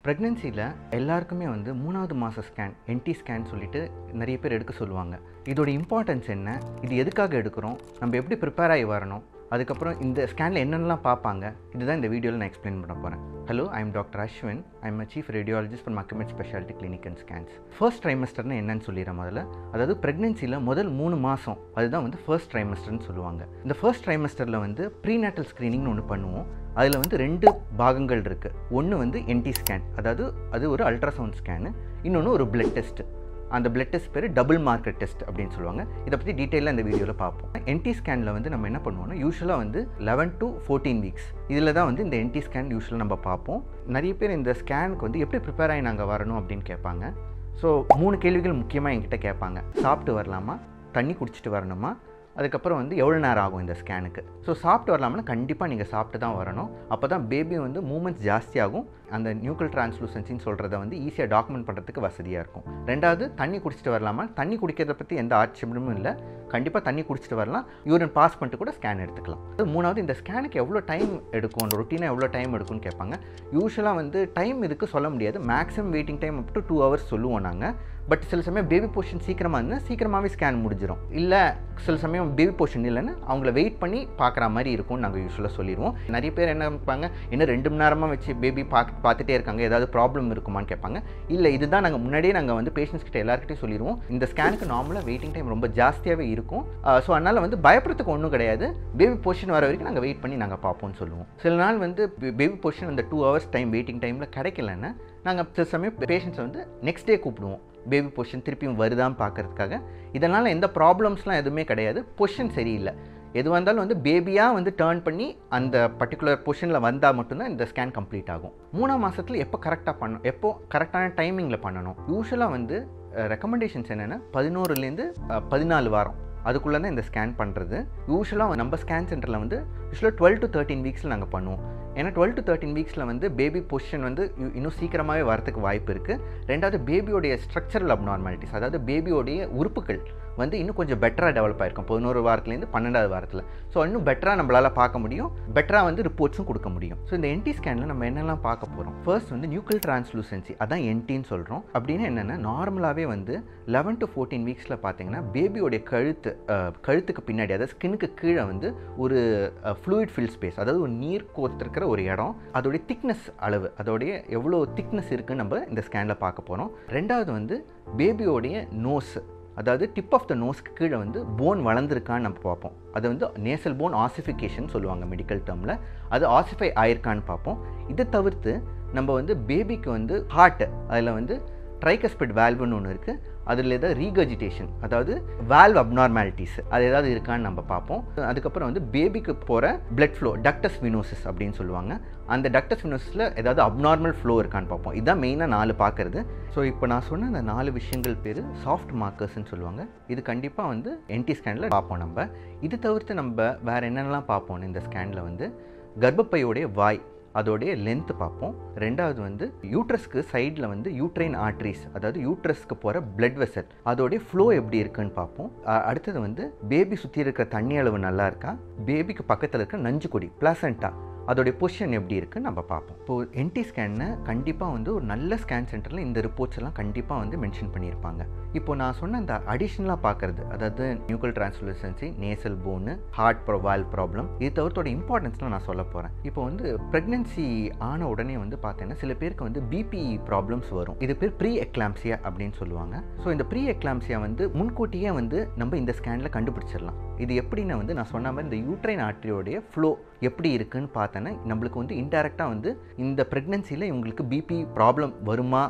ப்ரெக்னென்சியில் எல்லாருக்குமே வந்து 3வது மாத ஸ்கேன் என்டி ஸ்கேன் சொல்லிட்டு நிறைய பேர் எடுக்க சொல்லுவாங்க. இதோட இம்பார்ட்டன்ஸ் என்ன, இது எதுக்காக எடுக்கிறோம், நம்ம எப்படி ப்ரிப்பேர் ஆகி வரணும், அதுக்கப்புறம் இந்த ஸ்கேனில் என்னென்னலாம் பார்ப்பாங்க, இதுதான் இந்த வீடியோவில் நான் எக்ஸ்பிளைன் பண்ண போகிறேன். Hello, I am doctor Ashwin. I am chief radiologist from Accumed speciality clinic and scans. First ட்ரைமஸ்டர்னு என்னன்னு சொல்லிடுறேன் முதல்ல. அதாவது ப்ரெக்னென்சியில் முதல் 3 மாதம் அதுதான் வந்து ஃபர்ஸ்ட் ட்ரைமஸ்டர்னு சொல்லுவாங்க. இந்த ஃபர்ஸ்ட் ட்ரைமஸ்டரில் வந்து ப்ரீநேட்டல் ஸ்க்ரீனிங்னு ஒன்று பண்ணுவோம். அதில் வந்து 2 பாகங்கள் இருக்குது. ஒன்று வந்து என்டி ஸ்கேன், அதாவது அது ஒரு அல்ட்ராசவுண்ட் ஸ்கேனு. இன்னொன்று ஒரு பிளட் டெஸ்ட்டு. அந்த பிளட் டெஸ்ட் பேர் டபுள் மார்க்கர் டெஸ்ட் அப்படின்னு சொல்லுவாங்க. இதை பற்றி டீட்டெயிலாக இந்த வீடியோவில் பார்ப்போம். என்டி ஸ்கேனில் வந்து நம்ம என்ன பண்ணுவோம்னா, யூஸ்வலாக வந்து 11 to 14 வீக்ஸ் இதில் தான் வந்து இந்த என்டி ஸ்கேன் யூஸ்வலாக நம்ம பார்ப்போம். நிறைய பேர் இந்த ஸ்கேனுக்கு வந்து எப்படி ப்ரிப்பேர் ஆகி நாங்கள் வரணும் அப்படின்னு கேட்பாங்க. ஸோ 3 கேள்விகள் முக்கியமாக என்கிட்ட கேட்பாங்க. சாப்பிட்டு வரலாமா, தண்ணி குடிச்சிட்டு வரணுமா, அதுக்கப்புறம் வந்து எவ்வளோ நேரம் ஆகும் இந்த ஸ்கேனுக்கு. ஸோ சாப்பிட்டு வரலாம்னா கண்டிப்பாக நீங்கள் சாப்பிட்டு தான் வரணும். அப்போ தான் பேபி வந்து மூமெண்ட்ஸ் ஜாஸ்தியாகும். அந்த நியூக்ளியர் டிரான்ஸ்லூசன்சின்னு சொல்கிறத வந்து ஈஸியாக டாக்குமெண்ட் பண்ணுறதுக்கு வசதியாக இருக்கும். 2வது, தண்ணி குடிச்சிட்டு வரலாமா. தண்ணி குடிக்கிறத பற்றி எந்த ஆட்சேபமும் இல்லை. கண்டிப்பாக தண்ணி குடிச்சிட்டு வரலாம். யூரின் பாஸ் பண்ணிட்டு கூட ஸ்கேன் எடுத்துக்கலாம். 3வது, இந்த ஸ்கேனுக்கு எவ்வளோ டைம் எடுக்கும், அந்த ரொட்டீனாக எவ்வளோ டைம் எடுக்கும்னு கேட்பாங்க. யூஸ்வலாக வந்து டைம் இதுக்கு சொல்ல முடியாது. Maximum waiting time up to 2 hours சொல்லுவோம் நாங்கள். பட் சில சமயம் பேபி போர்ஷன் சீக்கிரமாக இருந்தால் சீக்கிரமாகவே ஸ்கேன் முடிஞ்சிடும். இல்லை சில சமயம் பேபி போர்ஷன் இல்லைன்னு அவங்கள வெயிட் பண்ணி பார்க்குற மாதிரி இருக்கும்னு நாங்கள் யூஸ்வலாக சொல்லிடுவோம். நிறைய பேர் என்ன கேட்பாங்க, இன்னும் 2 மணி நேரமாக வச்சு பேபி பார்த்துட்டே இருக்காங்க, ஏதாவது ப்ராப்ளம் இருக்குமான்னு கேட்பாங்க. இல்லை, இதுதான் நாங்கள் முன்னாடியே நாங்கள் வந்து பேஷண்ட்ஸ் கிட்ட எல்லாருக்கிட்டையும் சொல்லிடுவோம். இந்த ஸ்கேனுக்கு நார்மலாக வெயிட்டிங் டைம் ரொம்ப ஜாஸ்தியாகவே இருக்கும். ஸோ அதனால் வந்து பயப்படுறதுக்கு ஒன்றும் கிடையாது. பேபி போர்ஷன் வர வரைக்கும் நாங்கள் வெயிட் பண்ணி நாங்கள் பார்ப்போம்னு சொல்லுவோம். சில நாள் வந்து பேபி போர்ஷன் அந்த 2 hours டைம் வெயிட்டிங் டைமில் கிடைக்கலன்னா நாங்கள் சில சமயம் பேஷண்ட்ஸை வந்து நெக்ஸ்ட் டே கூப்பிடுவோம், பேபி பொசிஷன் திருப்பியும் வருதான்னு பார்க்கறதுக்காக. இதனால் எந்த ப்ராப்ளம்ஸ்லாம் எதுவுமே கிடையாது. பொசிஷன் சரியில்லை, எதுவாக இருந்தாலும் வந்து பேபியாக வந்து டேர்ன் பண்ணி அந்த பர்டிகுலர் பொசிஷனில் வந்தால் மட்டும்தான் இந்த ஸ்கேன் கம்ப்ளீட் ஆகும். 3ஆம் மாதத்தில் எப்போ கரெக்டாக பண்ணணும், எப்போ கரெக்டான டைமிங்கில் பண்ணணும். யூஸ்வலாக வந்து ரெக்கமெண்டேஷன்ஸ் என்னென்னா 11லேருந்து 14 வாரம் அதுக்குள்ளே தான் இந்த ஸ்கேன் பண்ணுறது. யூஸ்வலாக நம்ம ஸ்கேன் சென்டரில் வந்து யூஸ்வலாக 12 to 13 வீக்ஸில் நாங்கள் பண்ணுவோம். ஏன்னா 12 to 13 வீக்ஸில் வந்து பேபி பொசிஷன் வந்து இன்னும் சீக்கிரமாகவே வரதுக்கு வாய்ப்பு இருக்குது. 2வது, பேபியோடைய ஸ்ட்ரக்சரல் அப்நார்மாலிட்டிஸ், அதாவது பேபியோடைய உறுப்புகள் வந்து இன்னும் கொஞ்சம் பெட்டராக டெவலப் ஆகிருக்கும் 11 வாரத்துலேருந்து 12வது வாரத்தில். ஸோ இன்னும் பெட்டராக நம்மளால் பார்க்க முடியும், பெட்டராக வந்து ரிப்போர்ட்ஸும் கொடுக்க முடியும். ஸோ இந்த என்டி ஸ்கேனில் நம்ம என்னெல்லாம் பார்க்க போகிறோம். ஃபர்ஸ்ட் வந்து நியூக்ளியர் டிரான்ஸ்லூசன்சி, அதான் என்டின்னு சொல்கிறோம். அப்படின்னு என்னென்னா, நார்மலாகவே வந்து 11 to 14 வீக்ஸில் பார்த்தீங்கன்னா பேபியோடைய கழுத்துக்கு பின்னாடி, அதாவது ஸ்கின்னுக்கு கீழே வந்து ஒரு ஃப்ளூயிட் ஃபில் ஸ்பேஸ், அதாவது ஒரு நீர் கோர்த்துருக்கிற ஒரு இடம், அதோடைய திக்னஸ் அளவு, அதோடைய எவ்வளோ திக்னஸ் இருக்குன்னு நம்ம இந்த ஸ்கேனில் பார்க்க போகிறோம். 2வது வந்து பேபியோடைய நோஸ், அதாவது டிப் ஆஃப் த நோஸ்க்கு கீழே வந்து போன் வளர்ந்துருக்கான்னு நம்ம பார்ப்போம். அது வந்து நேசல் போன் ஆசிஃபிகேஷன் சொல்லுவாங்க மெடிக்கல் டேர்மில். அது ஆசிஃபை ஆயிருக்கான்னு பார்ப்போம். இதை தவிர்த்து நம்ம வந்து பேபிக்கு வந்து ஹார்ட், அதில் வந்து ட்ரைகஸ்பிட் வால்வுன்னு ஒன்று இருக்குது. அதில் ஏதாவது ரீகர்ஜிடேஷன், அதாவது வால்வ் அப்நார்மாலிட்டிஸ் அது ஏதாவது இருக்கான்னு நம்ம பார்ப்போம். அதுக்கப்புறம் வந்து பேபிக்கு போகிற பிளட் ஃப்ளோ, டக்டஸ் வினோசிஸ் அப்படின்னு சொல்லுவாங்க. அந்த டக்டஸ் வினோசிஸில் ஏதாவது அப்நார்மல் ஃப்ளோ இருக்கான்னு பார்ப்போம். இதுதான் மெயினாக 4 பார்க்குறது. ஸோ இப்போ நான் சொன்ன அந்த 4 விஷயங்கள் பேர் சாஃப்ட் மார்க்கர்ஸ்ன்னு சொல்லுவாங்க. இது கண்டிப்பாக வந்து என்டி ஸ்கேனில் பார்ப்போம். நம்ம இது தவிர்த்து நம்ம வேறு என்னென்னலாம் பார்ப்போம் இந்த ஸ்கேனில் வந்து, கர்ப்பப்பையோடைய வாய், அதோடைய லென்த்து பார்ப்போம். 2வது வந்து யூட்ரஸ்க்கு சைடில் வந்து யூட்ரைன் ஆர்ட்ரிஸ், அதாவது யூட்ரஸ்க்கு போகிற பிளட் வெசல், அதோடைய ஃப்ளோ எப்படி இருக்குன்னு பார்ப்போம். அடுத்தது வந்து பேபி சுற்றி இருக்கிற தண்ணி அளவு நல்லா இருக்கா, பேபிக்கு பக்கத்தில் இருக்க நஞ்சு கொடி பிளாசண்டா அதோடைய பொசிஷன் எப்படி இருக்குன்னு நம்ம பார்ப்போம். இப்போது என்டி ஸ்கேனை கண்டிப்பாக வந்து ஒரு நல்ல ஸ்கேன் சென்டரில் இந்த ரிப்போர்ட்ஸ் எல்லாம் கண்டிப்பாக வந்து மென்ஷன் பண்ணியிருப்பாங்க. இப்போது நான் சொன்ன அந்த அடிஷ்னலாக பார்க்குறது, அதாவது நியூக்ளியர் டிரான்ஸ்லூசன்சி, நேசல் போனு, ஹார்ட் வால்வ் ப்ராப்ளம், இது தவிர்த்தோட இம்பார்ட்டன்ஸ்லாம் நான் சொல்ல போகிறேன். இப்போ வந்து ப்ரெக்னென்சி ஆன உடனே வந்து பார்த்தீங்கன்னா சில பேருக்கு வந்து பிபி ப்ராப்ளம்ஸ் வரும். இது பேர் ப்ரீ எக்லாம்சியா அப்படின்னு சொல்லுவாங்க. ஸோ இந்த ப்ரீ எக்லாம்சியா வந்து முன்கூட்டியே வந்து நம்ம இந்த ஸ்கேனில் கண்டுபிடிச்சிடலாம். இது எப்படின்னா வந்து நான் சொன்ன மாதிரி இந்த யூட்ரைன் ஆர்ட்ரியோடைய ஃப்ளோ எப்படி இருக்குன்னு பார்த்தேன்னா நம்மளுக்கு வந்து இன்டெரக்டாக வந்து இந்த ப்ரெக்னென்சியில் இவங்களுக்கு பிபி ப்ராப்ளம் வருமா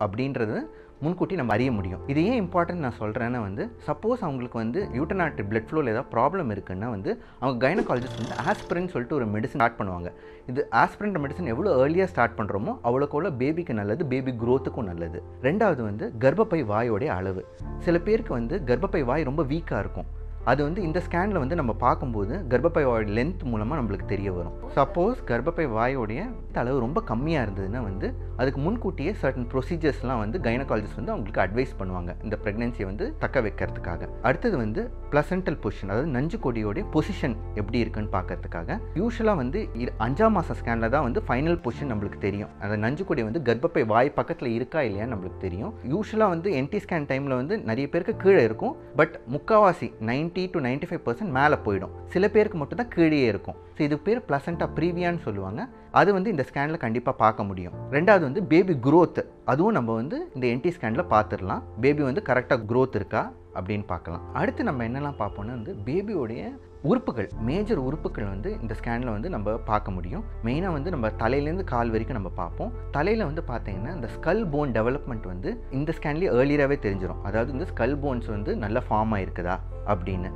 அப்படின்றது முன்கூட்டி நம்ம அறிய முடியும். இது ஏன் இம்பார்ட்டன்ட் நான் சொல்கிறேன்னா வந்து, சப்போஸ் அவங்களுக்கு வந்து யூட்ரைன் ஆர்ட்ரி பிளட் ஃப்ளோவில் ஏதாவது ப்ராப்ளம் இருக்குன்னா வந்து அவங்க கைனகாலஜிஸ்ட் வந்து ஆஸ்பிரின் சொல்லிட்டு ஒரு மெடிசன் ஸ்டார்ட் பண்ணுவாங்க. இது ஆஸ்பிரின் மெடிசன் எவ்வளோ ஏர்லியாக ஸ்டார்ட் பண்ணுறோமோ அவ்வளோக்கு பேபிக்கு நல்லது, பேபி க்ரோத்துக்கும் நல்லது. 2வது வந்து கர்ப்பப்பை வாயோடைய அளவு. சில பேருக்கு வந்து கர்ப்பப்பை வாய் ரொம்ப வீக்காக இருக்கும். அது வந்து இந்த ஸ்கேனில் வந்து நம்ம பார்க்கும்போது கர்ப்பப்பை வாயோட லென்த் மூலமாக நம்மளுக்கு தெரிய வரும். சப்போஸ் கர்ப்பப்பை வாயோடைய அளவு ரொம்ப கம்மியாக இருந்ததுன்னா வந்து அதுக்கு முன்கூட்டியே சர்டன் ப்ரொசீஜர்ஸ்லாம் வந்து கைனகாலஜிஸ்ட் வந்து அவங்களுக்கு அட்வைஸ் பண்ணுவாங்க இந்த ப்ரெக்னென்சியை வந்து தக்க வைக்கிறதுக்காக. அடுத்தது வந்து பிளசன்டல் பொசிஷன், அதாவது நஞ்சு கொடியோடைய பொசிஷன் எப்படி இருக்குன்னு பார்க்கறதுக்காக யூஸ்வலாக வந்து 5ஆம் மாதம் ஸ்கேனில் தான் வந்து ஃபைனல் பொசிஷன் நம்மளுக்கு தெரியும். அந்த நஞ்சு கொடி வந்து கர்ப்பப்பை வாய் பக்கத்தில் இருக்கா இல்லையான்னு நம்மளுக்கு தெரியும். யூஸ்வலாக வந்து என்டி ஸ்கேன் டைமில் வந்து நிறைய பேருக்கு கீழே இருக்கும், பட் முக்கால்வாசி 90 to 95% மேலே போயிடும். சில பேருக்கு மட்டும் தான் கீழே இருக்கும். ஸோ இது பேர் பிளசண்டா ப்ரீவியான்னு சொல்லுவாங்க. அது வந்து இந்த ஸ்கேனில் கண்டிப்பாக பார்க்க முடியும். ரெண்டாவது வந்து பேபி க்ரோத், அதுவும் நம்ம வந்து இந்த என்டி ஸ்கேனில் பார்த்துடலாம். பேபி வந்து கரெக்டாக க்ரோத் இருக்கா அப்படின்னு பார்க்கலாம். அடுத்து நம்ம என்னெல்லாம் பார்ப்போம்னா வந்து பேபியோடைய உறுப்புகள், மேஜர் உறுப்புகள் வந்து இந்த ஸ்கேனில் வந்து நம்ம பார்க்க முடியும். மெயினாக வந்து நம்ம தலையிலேருந்து கால் வரைக்கும் நம்ம பார்ப்போம். தலையில் வந்து பார்த்தீங்கன்னா இந்த ஸ்கல் போன் டெவலப்மெண்ட் வந்து இந்த ஸ்கேன்லேயே ஏர்லியராகவே தெரிஞ்சிடும். அதாவது இந்த ஸ்கல் போன்ஸ் வந்து நல்ல ஃபார்ம் ஆகிருக்குதா அப்படின்னு.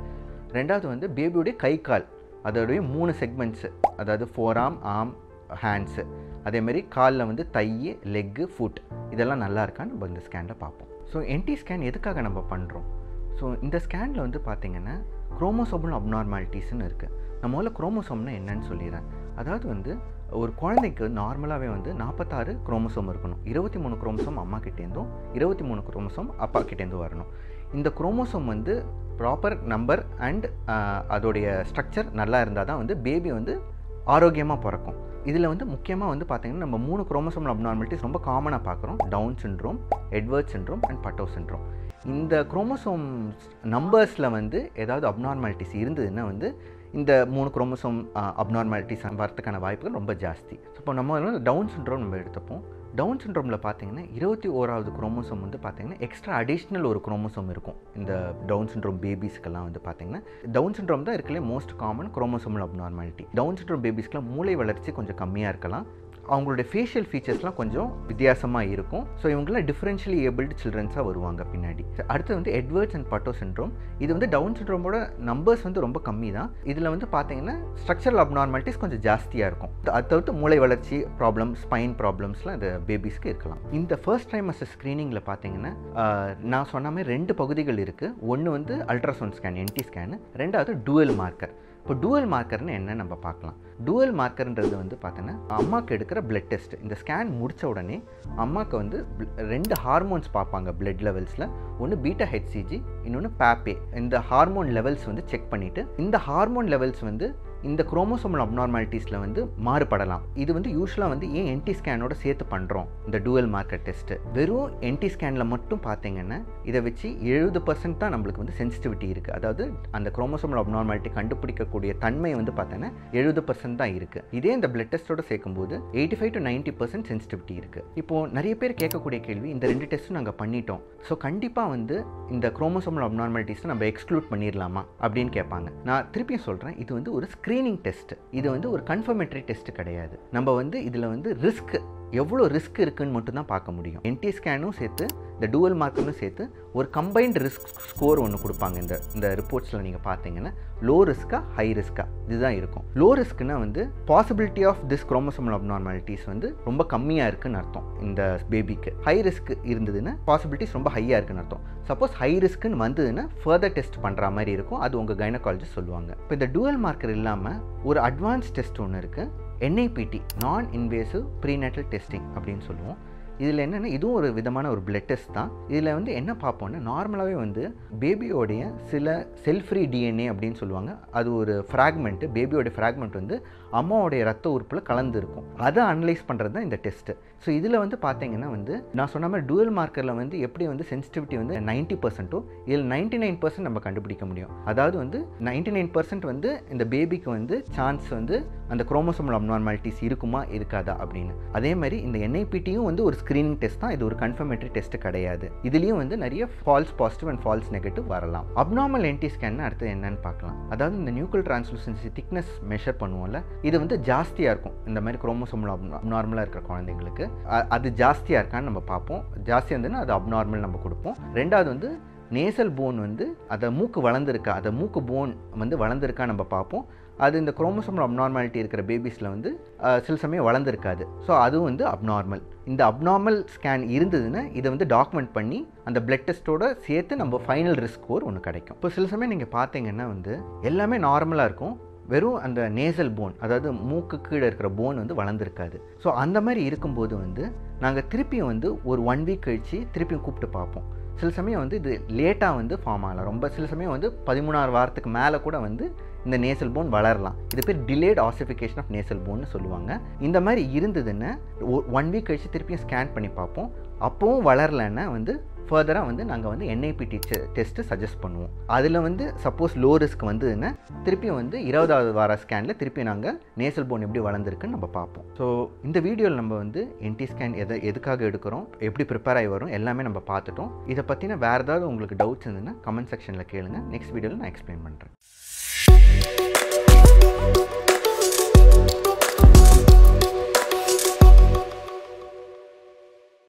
ரெண்டாவது வந்து பேபியோடைய கை கால், அதோடைய 3 செக்மெண்ட்ஸு, அதாவது ஃபோர்ஆர்ம், ஆர்ம், ஹேண்ட்ஸு, அதேமாதிரி காலில் வந்து தை, லெக்கு, ஃபுட், இதெல்லாம் நல்லா இருக்கான்னு நம்ம இந்த ஸ்கேனில் பார்ப்போம். ஸோ என்டி ஸ்கேன் எதுக்காக நம்ம பண்ணுறோம்? ஸோ இந்த ஸ்கேனில் வந்து பார்த்திங்கன்னா குரோமோசோமல் அப்நார்மாலிட்டிஸ்ன்னு இருக்குது. நான் முதல்ல குரோமோசோம்னா என்னன்னு சொல்லிடுறேன். அதாவது வந்து ஒரு குழந்தைக்கு நார்மலாகவே வந்து 46 குரோமோசோம் இருக்கணும். 23 குரோமோசோம் அம்மா கிட்டேருந்தும் 23 குரோமோசோம் அப்பா கிட்டேருந்து வரணும். இந்த குரோமோசோம் வந்து ப்ராப்பர் நம்பர் அண்ட் அதோடைய ஸ்ட்ரக்சர் நல்லா இருந்தால் தான் வந்து பேபி வந்து ஆரோக்கியமாக பிறக்கும். இதில் வந்து முக்கியமாக வந்து பார்த்திங்கன்னா நம்ம 3 குரோமோசோமல் அப்நார்மாலிட்டிஸ் ரொம்ப காமனாக பார்க்குறோம். Down syndrome, Edward syndrome and Patau syndrome. இந்த குரோமோசோம் நம்பர்ஸில் வந்து ஏதாவது அப்நார்மாலிட்டிஸ் இருந்ததுன்னா வந்து இந்த 3 குரோமோசோம் அப்நார்மாலிட்டிஸ் வரதுக்கான வாய்ப்புகள் ரொம்ப ஜாஸ்தி. ஸோ இப்போ நம்ம டவுன் சிண்ட்ரோம் நம்ம எடுத்துப்போம். டவுன் சிண்ட்ரோமில் பார்த்தீங்கன்னா 21வது குரோமோசோம் வந்து பார்த்தீங்கன்னா எக்ஸ்ட்ரா அடிஷ்னல் ஒரு குரோமோசோம் இருக்கும். இந்த டவுன் சிண்ட்ரோம் பேபிஸ்க்கெல்லாம் வந்து பார்த்தீங்கன்னா டவுன் சிண்ட்ரோம் தான் இருக்கலே most common chromosomal abnormality. Down syndrome பேபிஸ்க்கெலாம் மூளை வளர்ச்சி கொஞ்சம் கம்மியாக இருக்கலாம். அவங்களுடைய ஃபேஷியல் ஃபீச்சர்ஸ்லாம் கொஞ்சம் வித்தியாசமாக இருக்கும். ஸோ இவங்களாம் டிஃப்ரென்ஷியலி ஏபிள்டு சில்ட்ரன்ஸாக வருவாங்க பின்னாடி. அடுத்து வந்து எட்வர்ட்ஸ் அண்ட் பட்டோ சிண்ட்ரோம். இது வந்து டவுன் சிண்ட்ரோமோட நம்பர்ஸ் வந்து ரொம்ப கம்மி தான். இதில் வந்து பார்த்தீங்கன்னா ஸ்ட்ரக்சரல் அப்நார்மாலிட்டிஸ் கொஞ்சம் ஜாஸ்தியாக இருக்கும். அது தவிர்த்து மூளை வளர்ச்சி ப்ராப்ளம், ஸ்பைன் ப்ராப்ளம்ஸ்லாம் இந்த பேபிஸ்க்கு இருக்கலாம். இந்த ஃபர்ஸ்ட் ட்ரைமஸ்டர் ஸ்க்ரீனிங்கில் பார்த்தீங்கன்னா நான் சொன்ன மாதிரி 2 பகுதிகள் இருக்குது. ஒன்று வந்து அல்ட்ராசவுண்ட் ஸ்கேன், என்டி ஸ்கேனு. ரெண்டாவது டூவல் மார்க்கர். இப்போ டூவல் மார்க்கர்னு என்ன நம்ம பார்க்கலாம். டூவல் மார்க்கர்ன்றது வந்து பார்த்தோன்னா அம்மாவுக்கு எடுக்கிற பிளட் டெஸ்ட். இந்த ஸ்கேன் முடித்த உடனே அம்மாவுக்கு வந்து 2 ஹார்மோன்ஸ் பார்ப்பாங்க பிளட் லெவல்ஸில். ஒன்று பீட்டா ஹெச்சிஜி, இன்னொன்று பாப்பே. இந்த ஹார்மோன் லெவல்ஸ் வந்து செக் பண்ணிவிட்டு இந்த ஹார்மோன் லெவல்ஸ் வந்து இந்த குரோமோசோமல் அப்நார்மாலிட்டிஸில் வந்து மாறுபடலாம். இது வந்து யூஸ்வலாக வந்து ஏன் என்டி ஸ்கேனோட சேர்த்து பண்ணுறோம் இந்த டூவல் மார்க்கர் டெஸ்ட்டு. வெறும் என்டி ஸ்கேனில் மட்டும் பார்த்தீங்கன்னா இதை வச்சு 70% தான் நம்மளுக்கு வந்து சென்சிட்டிவிட்டி இருக்குது. அதாவது அந்த குரோமோசோமல் அப்நார்மாலிட்டி கண்டுபிடிக்கக்கூடிய தன்மை வந்து பார்த்தோன்னா 70% தான் இருக்குது. இதே இந்த பிளட் டெஸ்ட்டோட சேர்க்கும்போது 85 to 90% சென்சிட்டிவிட்டி இருக்குது. இப்போது நிறைய பேர் கேட்கக்கூடிய கேள்வி, இந்த 2 டெஸ்ட்டும் நாங்கள் பண்ணிட்டோம், ஸோ கண்டிப்பாக வந்து இந்த குரோமோசோமல் அப்நார்மாலிட்டிஸை நம்ம எக்ஸ்க்ளூட் பண்ணிடலாமா அப்படின்னு கேட்பாங்க. நான் திருப்பியும் சொல்கிறேன், இது வந்து ஒரு ஸ்க்ரீனிங் டெஸ்ட். இது வந்து ஒரு கன்ஃபர்மேட்டரி டெஸ்ட் கிடையாது. நம்ம வந்து இதில் வந்து ரிஸ்க் எவ்வளோ ரிஸ்க் இருக்குன்னு மட்டும்தான் பார்க்க முடியும். என்டி ஸ்கேனும் சேர்த்து இந்த டூவல் மார்க்கரும் சேர்த்து ஒரு கம்பைன்டு ரிஸ்க் ஸ்கோர் ஒன்று கொடுப்பாங்க. இந்த ரிப்போர்ட்ஸில் நீங்கள் பார்த்தீங்கன்னா லோ ரிஸ்க்கா ஹை ரிஸ்க்கா இதுதான் இருக்கும். லோ ரிஸ்க்னா வந்து possibility of this chromosomal abnormalities வந்து ரொம்ப கம்மியாக இருக்குன்னு அர்த்தம் இந்த பேபிக்கு. ஹை ரிஸ்க் இருந்ததுன்னா பாசிபிலிட்டிஸ் ரொம்ப ஹையாக இருக்குன்னு அர்த்தம். சப்போஸ் ஹை ரிஸ்க்குன்னு வந்ததுன்னா ஃபர்தர் டெஸ்ட் பண்ணுற மாதிரி இருக்கும். அது உங்கள் கைனகாலஜிஸ்ட் சொல்லுவாங்க. இப்போ இந்த டூவல் மார்க்கர் இல்லாமல் ஒரு அட்வான்ஸ் டெஸ்ட் ஒன்று இருக்குது, NIPT, நான் இன்வேசிவ் ப்ரீநேட்டல் டெஸ்டிங் அப்படின்னு சொல்லுவோம். இதில் என்னென்னா இதுவும் ஒரு விதமான ஒரு பிளட் டெஸ்ட் தான். இதில் வந்து என்ன பார்ப்போம்னா நார்மலாகவே வந்து பேபியோடைய சில செல் ஃப்ரீ DNA அப்படின்னு சொல்லுவாங்க. அது ஒரு ஃப்ராக்மெண்ட்டு, பேபியோடைய ஃப்ராக்மெண்ட் வந்து அம்மாவோடைய ரத்த உறுப்பில் கலந்துருக்கும். அதை அனலைஸ் பண்ணுறது தான் இந்த டெஸ்ட்டு. ஸோ இதில் வந்து பார்த்தீங்கன்னா வந்து நான் சொன்ன மாதிரி டூவல் மார்க்கரில் வந்து எப்படி வந்து சென்சிட்டிவிட்டி வந்து 90%, இதில் 99% நம்ம கண்டுபிடிக்க முடியும். அதாவது வந்து 99% வந்து இந்த பேபிக்கு வந்து சான்ஸ் வந்து அந்த குரோமோசோமல் அப்நார்மாலிட்டிஸ் இருக்குமா இருக்காதா அப்படின்னு. அதே மாதிரி இந்த NIPTயும் வந்து ஒரு ஸ்க்ரீனிங் டெஸ்ட் தான். இது ஒரு கன்ஃபர்மேட்டரி டெஸ்ட் கிடையாது. இதுலேயும் வந்து நிறைய false positive and false negative வரலாம். அப்நார்மல் என்டி ஸ்கேன் அடுத்து என்னன்னு பார்க்கலாம். அதாவது இந்த நியூக்ளியர் டிரான்ஸ்லூசன்சி திக்னஸ் மெஷர் பண்ணுவோம்ல, இது வந்து ஜாஸ்தியாக இருக்கும். இந்த மாதிரி குரோமோசோமல் அப்நார்மலாக இருக்கிற குழந்தைங்களுக்கு அது ஜாஸ்தியாக இருக்கான்னு நம்ம பார்ப்போம். ஜாஸ்தியாக இருந்ததுன்னா அது அப்நார்மல் நம்ம கொடுப்போம். ரெண்டாவது வந்து நேசல் போன் வந்து அதை மூக்கு வளர்ந்துருக்கா, அதை மூக்கு போன் வந்து வளர்ந்துருக்கா நம்ம பார்ப்போம். அது இந்த குரோமோசோம் அப்நார்மாலிட்டி இருக்கிற பேபிஸில் வந்து சில சமயம் வளர்ந்துருக்காது. ஸோ அதுவும் வந்து அப்நார்மல். இந்த அப்நார்மல் ஸ்கேன் இருந்ததுன்னா இதை வந்து டாக்குமெண்ட் பண்ணி அந்த பிளட் டெஸ்ட்டோட சேர்த்து நம்ம ஃபைனல் ரிஸ்க் ஸ்கோர் ஒன்று கிடைக்கும். இப்போ சில சமயம் நீங்கள் பார்த்தீங்கன்னா வந்து எல்லாமே நார்மலாக இருக்கும், வெறும் அந்த நேசல் போன், அதாவது மூக்கு கீழே இருக்கிற போன் வந்து வளர்ந்துருக்காது. ஸோ அந்த மாதிரி இருக்கும்போது வந்து நாங்கள் திருப்பியும் வந்து ஒரு 1 வீக் கழித்து திருப்பியும் கூப்பிட்டு பார்ப்போம். சில சமயம் வந்து இது லேட்டாக வந்து ஃபார்ம் ஆகலாம். ரொம்ப சில சமயம் வந்து 13ஆவது வாரத்துக்கு மேலே கூட வந்து இந்த நேசல் போன் வளரலாம். இது பேர் டிலேட் ஆசிஃபிகேஷன் ஆஃப் நேசல் போன்னு சொல்லுவாங்க. இந்த மாதிரி இருந்ததுன்னா 1 வீக் கழித்து திருப்பியும் ஸ்கேன் பண்ணி பார்ப்போம். அப்போவும் வளரலைன்னா வந்து ஃபர்தராக வந்து நாங்கள் வந்து NIPT டெஸ்ட்டு சஜஸ்ட் பண்ணுவோம். அதில் வந்து சப்போஸ் லோ ரிஸ்க் வந்ததுன்னா திருப்பியும் வந்து 20ஆவது வார ஸ்கேனில் திருப்பி நாங்கள் நேசல் போன் எப்படி வளர்ந்துருக்குன்னு நம்ம பார்ப்போம். ஸோ இந்த வீடியோவில் நம்ம வந்து NT ஸ்கேன் எதுக்காக எடுக்கிறோம், எப்படி ப்ரிப்பேர் ஆகி வரும் எல்லாமே நம்ம பார்த்துட்டோம். இதை பற்றின வேறு ஏதாவது உங்களுக்கு டவுட்ஸ் இருந்ததுன்னா கமெண்ட் செக்ஷனில் கேளுங்க. நெக்ஸ்ட் வீடியோவில் நான் எக்ஸ்பிளைன் பண்ணுறேன்.